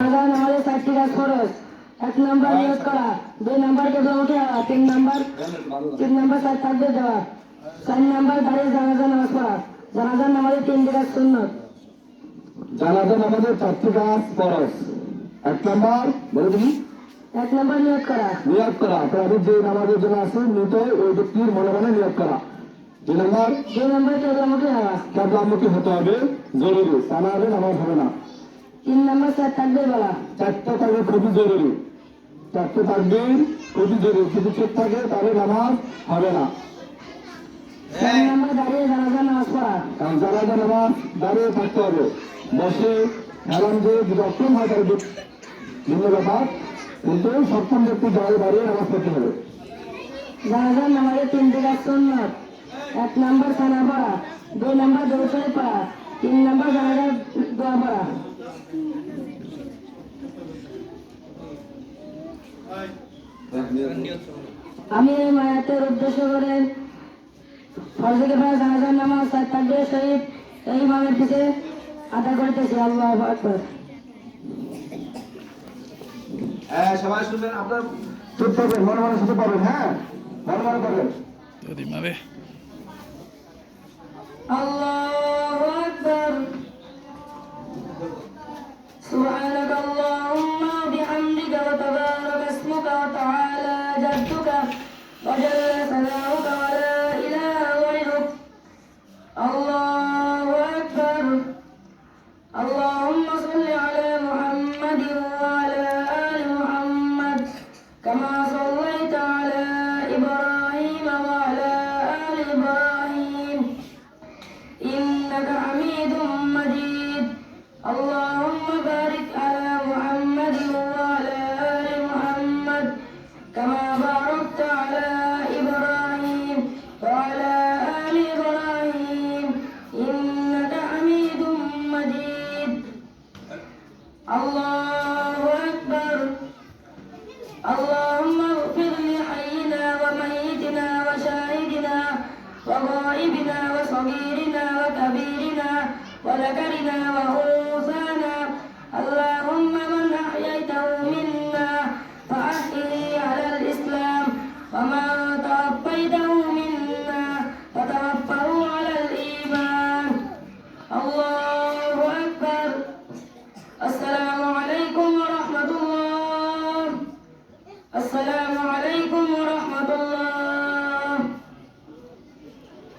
আজান আমাদের 4টি কাজ ফরজ। 1 নাম্বার নিয়ত করা, 2 নাম্বার কেবলা উঠে আসা, 3 নাম্বার সাত তাকবীর দেওয়া, 4 নাম্বার দাঁড়িয়ে জানাজা নামাজ পড়া। জানাজার নামাজের 3টি কাজ সুন্নত। জানাজা নামাজের 4টি কাজ ফরজ। 1 নাম্বার বলে দিবি 1 নাম্বার নিয়ত করা, নিয়ত করা, আপনাদের যে নামাজের জন্য আছে নিত ওই ব্যক্তির মনে মনে নিয়ত করা। 2 নাম্বার 2 নাম্বার কেবলা উঠে যাওয়া, কিবলামুখী হতে হবে, জরুরি, তা না হলে নামাজ হবে না। 3 নাম্বার 4 তাকবীর বলা, 4টা তাকবীর খুবই জরুরি, 4টে তাকবীর খুবই জরুরি, যদি চুপ থাকে তাহলে নামাজ হবে না। 4 নাম্বার দাঁড়িয়ে জানাজা নামাজ পড়া। জানাজা নামাজ দাঁড়িয়ে থাকতে হবে, বসে হেলান দিয়ে যদি অক্ষম হয় তাহলে ভিন্ন ব্যাপার, কিন্তু সক্ষম ব্যক্তি দাঁড়িয়ে নামাজ পড়তে হবে। জানাজার নামাজের 3টি কাজ সুন্নত। 1 নাম্বার সানা পড়া, 2 নাম্বার দরুদ শরীফ পড়া, 3 নাম্বার জানাজার দোয়া পড়া। আমি এই মায়াতের উদ্দেশ্য করে ফরজ কিফায়া জানাজার নামাজ 4 তাকবীর শরীফ এই ইমামের পিছে আদা করিতেছি। আল্লাহু আকবার। সবাই শুনবেন, আপনার চুপ থাকবেন, মনে মনে শুধু পাবেন, হ্যাঁ মনে মনে করবেন। আল্লাহু আকবার। সুবহানাক আল্লাহুম্মা বিহামদিকা ওয়া তাবারাকা ইসমুকা ওয়া তাআলা জাদ্দুকা ওয়া জাল্লা সানাউকা ওয়া লা ইলাহা গায়রুক। আল্লাহু আকবার। اللهم صل على محمد وعلى آل محمد كما صليت على إبراهيم وعلى آل إبراهيم إنك حميد مجيد. اللهم بارك على محمد وعلى آل محمد كما باركت على إبراهيم وعلى آل إبراهيم إنك حميد مجيد. الله أكبر. اللهم اغفر لحينا وميتنا وشاهدنا وغائبنا وصغيرنا وكبيرنا وذكرنا وأنثى